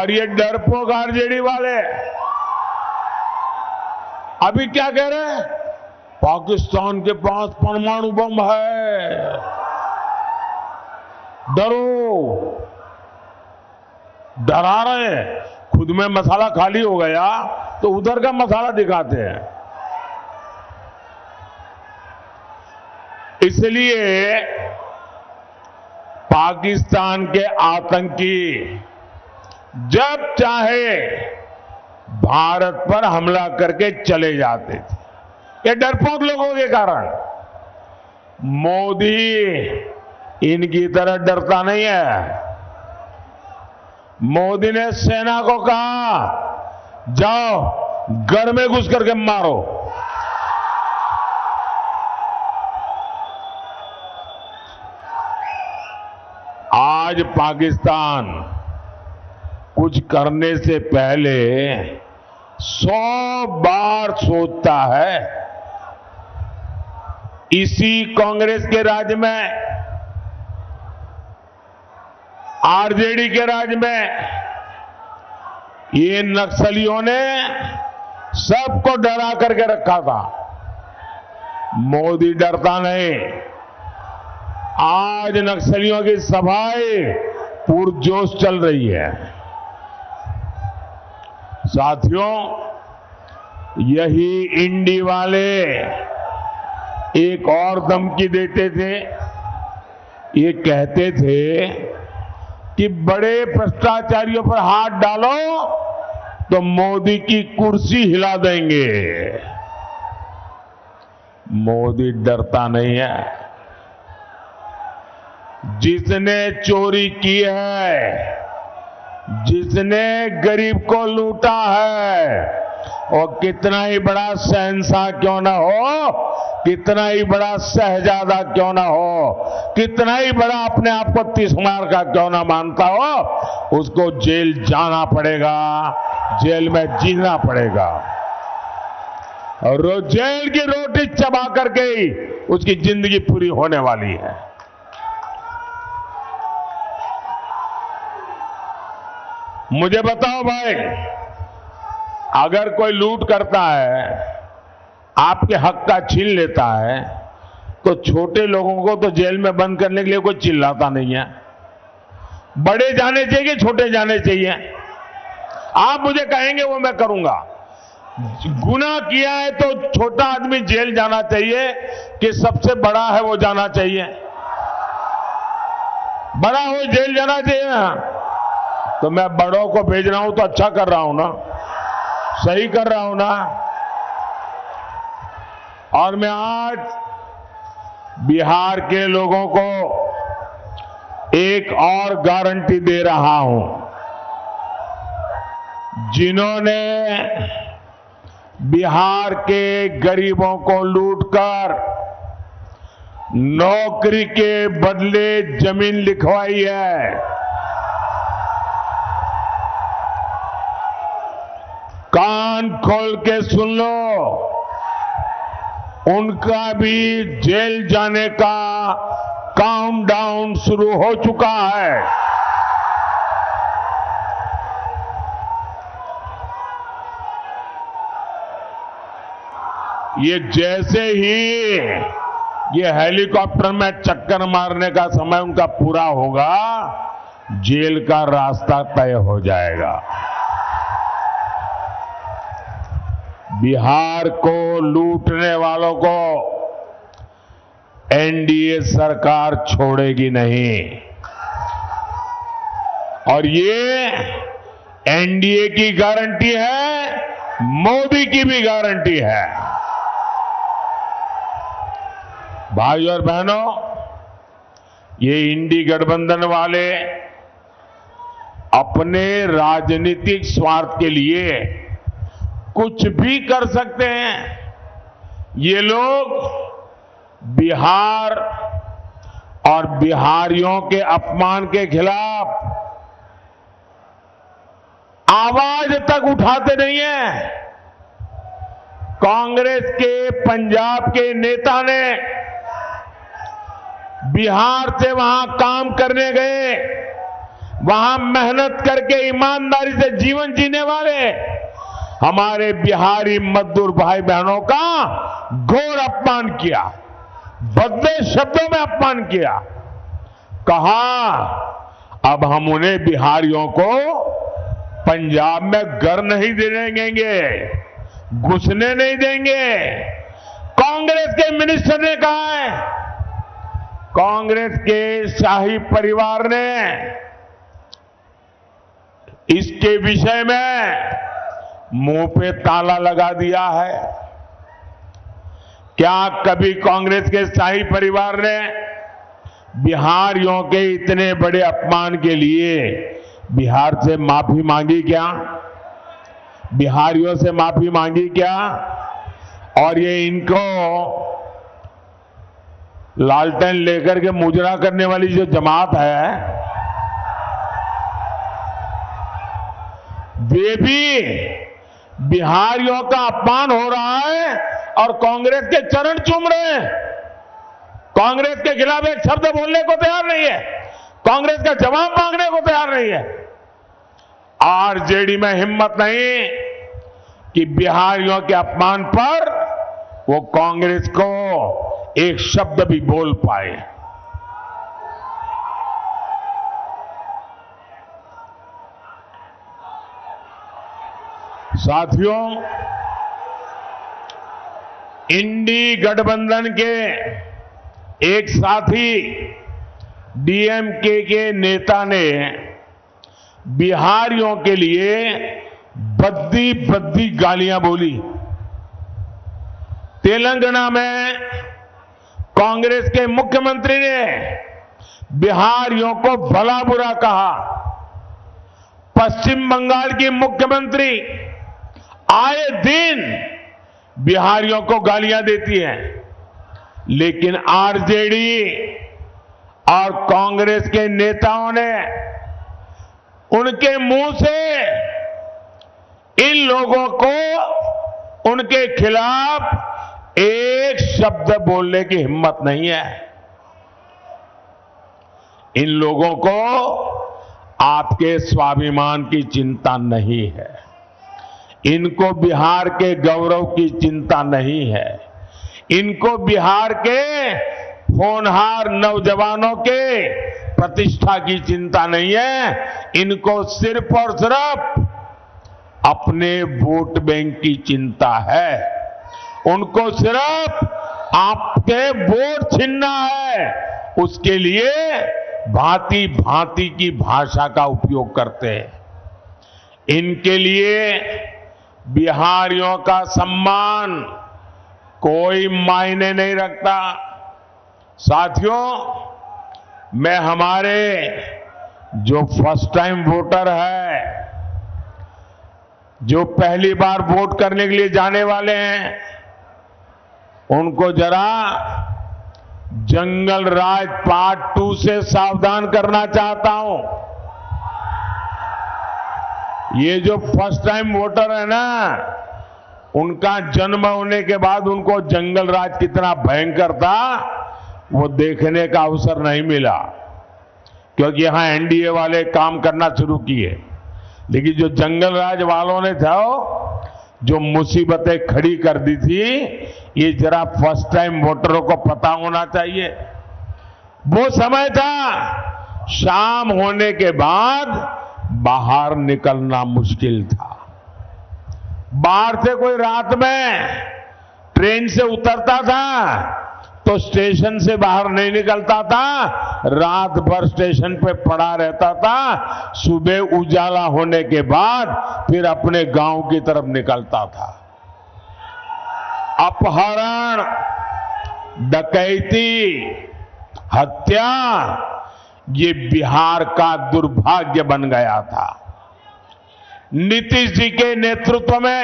और ये डरपोक आरजेडी वाले अभी क्या कह रहे हैं? पाकिस्तान के पास परमाणु बम है, डरो, डरा रहे हैं। खुद में मसाला खाली हो गया तो उधर का मसाला दिखाते हैं। इसलिए पाकिस्तान के आतंकी जब चाहे भारत पर हमला करके चले जाते थे, ये डरपोक लोगों के कारण। मोदी इनकी तरह डरता नहीं है। मोदी ने सेना को कहा, जाओ घर में घुस करके मारो। आज पाकिस्तान कुछ करने से पहले 100 बार सोचता है। इसी कांग्रेस के राज में, आरजेडी के राज में ये नक्सलियों ने सबको डरा करके रखा था। मोदी डरता नहीं। आज नक्सलियों की सफाई पुरजोश चल रही है। साथियों, यही इंडी वाले एक और धमकी देते थे। ये कहते थे कि बड़े भ्रष्टाचारियों पर हाथ डालो तो मोदी की कुर्सी हिला देंगे। मोदी डरता नहीं है। जिसने चोरी की है, जिसने गरीब को लूटा है, और कितना ही बड़ा शहंशाह क्यों ना हो, कितना ही बड़ा शहजादा क्यों ना हो, कितना ही बड़ा अपने आप को तिस्मार का क्यों ना मानता हो, उसको जेल जाना पड़ेगा, जेल में जीना पड़ेगा। और वो जेल की रोटी चबा करके ही उसकी जिंदगी पूरी होने वाली है। मुझे बताओ भाई, अगर कोई लूट करता है, आपके हक का छीन लेता है, तो छोटे लोगों को तो जेल में बंद करने के लिए कोई चिल्लाता नहीं है। बड़े जाने चाहिए, छोटे जाने चाहिए। आप मुझे कहेंगे वो मैं करूंगा। गुनाह किया है तो छोटा आदमी जेल जाना चाहिए कि सबसे बड़ा है वो जाना चाहिए? बड़ा हो जेल जाना चाहिए ना। तो मैं बड़ों को भेज रहा हूं तो अच्छा कर रहा हूं ना, सही कर रहा हूं ना। और मैं आज बिहार के लोगों को एक और गारंटी दे रहा हूं। जिन्होंने बिहार के गरीबों को लूटकर नौकरी के बदले जमीन लिखवाई है, कान खोल के सुन लो, उनका भी जेल जाने का काउंटडाउन शुरू हो चुका है। ये जैसे ही ये हेलीकॉप्टर में चक्कर मारने का समय उनका पूरा होगा, जेल का रास्ता तय हो जाएगा। बिहार को लूटने वालों को एनडीए सरकार छोड़ेगी नहीं। और ये एनडीए की गारंटी है, मोदी की भी गारंटी है। भाई और बहनों, ये इंडी गठबंधन वाले अपने राजनीतिक स्वार्थ के लिए कुछ भी कर सकते हैं। ये लोग बिहार और बिहारियों के अपमान के खिलाफ आवाज तक उठाते नहीं है। कांग्रेस के पंजाब के नेता ने बिहार से वहां काम करने गए वहां मेहनत करके ईमानदारी से जीवन जीने वाले हमारे बिहारी मजदूर भाई बहनों का घोर अपमान किया, भद्दे शब्दों में अपमान किया। कहा अब हम उन्हें बिहारियों को पंजाब में घर नहीं देने देंगे, घुसने नहीं देंगे। कांग्रेस के मिनिस्टर ने कहा है, कांग्रेस के शाही परिवार ने इसके विषय में मुंह पे ताला लगा दिया है। क्या कभी कांग्रेस के शाही परिवार ने बिहारियों के इतने बड़े अपमान के लिए बिहार से माफी मांगी क्या? बिहारियों से माफी मांगी क्या? और ये इनको लालटेन लेकर के मुजरा करने वाली जो जमात है, वे भी बिहारियों का अपमान हो रहा है और कांग्रेस के चरण चूम रहे हैं। कांग्रेस के खिलाफ एक शब्द बोलने को तैयार नहीं है, कांग्रेस का जवाब मांगने को तैयार नहीं है। आरजेडी में हिम्मत नहीं कि बिहारियों के अपमान पर वो कांग्रेस को एक शब्द भी बोल पाए। साथियों, इंडी गठबंधन के एक साथी डीएमके के नेता ने बिहारियों के लिए भद्दी भद्दी गालियां बोली। तेलंगाना में कांग्रेस के मुख्यमंत्री ने बिहारियों को भला बुरा कहा। पश्चिम बंगाल की मुख्यमंत्री आए दिन बिहारियों को गालियां देती है, लेकिन आरजेडी और कांग्रेस के नेताओं ने उनके मुंह से इन लोगों को उनके खिलाफ एक शब्द बोलने की हिम्मत नहीं है। इन लोगों को आपके स्वाभिमान की चिंता नहीं है, इनको बिहार के गौरव की चिंता नहीं है, इनको बिहार के होनहार नौजवानों के प्रतिष्ठा की चिंता नहीं है। इनको सिर्फ और सिर्फ अपने वोट बैंक की चिंता है। उनको सिर्फ आपके वोट छीनना है, उसके लिए भांति भांति की भाषा का उपयोग करते हैं। इनके लिए बिहारियों का सम्मान कोई मायने नहीं रखता। साथियों, मैं हमारे जो फर्स्ट टाइम वोटर है, जो पहली बार वोट करने के लिए जाने वाले हैं, उनको जरा जंगल राज पार्ट 2 से सावधान करना चाहता हूं। ये जो फर्स्ट टाइम वोटर है ना, उनका जन्म होने के बाद उनको जंगल राज कितना भयंकर था वो देखने का अवसर नहीं मिला, क्योंकि यहां एनडीए वाले काम करना शुरू किए। लेकिन जो जंगल राज वालों ने था, जो मुसीबतें खड़ी कर दी थी, ये जरा फर्स्ट टाइम वोटरों को पता होना चाहिए। वो समय था शाम होने के बाद बाहर निकलना मुश्किल था। बाहर से कोई रात में ट्रेन से उतरता था तो स्टेशन से बाहर नहीं निकलता था, रात भर स्टेशन पे पड़ा रहता था। सुबह उजाला होने के बाद फिर अपने गांव की तरफ निकलता था। अपहरण, डकैती, हत्या, ये बिहार का दुर्भाग्य बन गया था। नीतीश जी के नेतृत्व में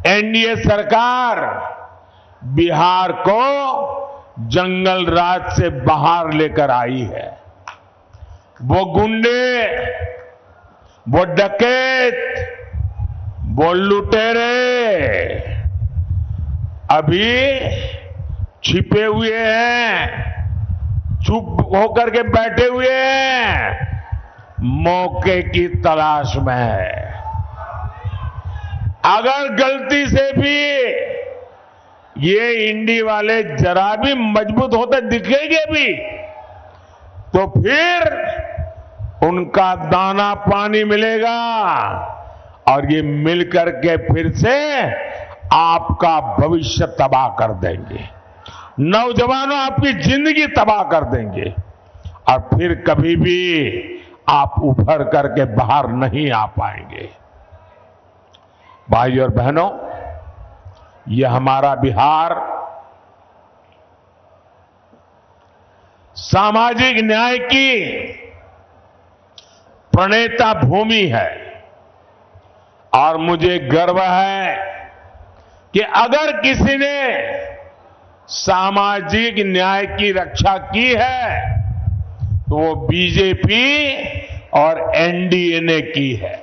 एनडीए सरकार बिहार को जंगल राज से बाहर लेकर आई है। वो गुंडे, वो डकैत, वो लुटेरे अभी छिपे हुए हैं, चुप होकर के बैठे हुए हैं। मौके की तलाश में है। अगर गलती से भी ये इंडी वाले जरा भी मजबूत होते दिखेंगे भी तो फिर उनका दाना पानी मिलेगा और ये मिलकर के फिर से आपका भविष्य तबाह कर देंगे। नौजवानों आपकी जिंदगी तबाह कर देंगे और फिर कभी भी आप उभर करके बाहर नहीं आ पाएंगे। भाइयों और बहनों, यह हमारा बिहार सामाजिक न्याय की प्रणेता भूमि है और मुझे गर्व है कि अगर किसी ने सामाजिक न्याय की रक्षा की है तो वो बीजेपी और एनडीए ने की है।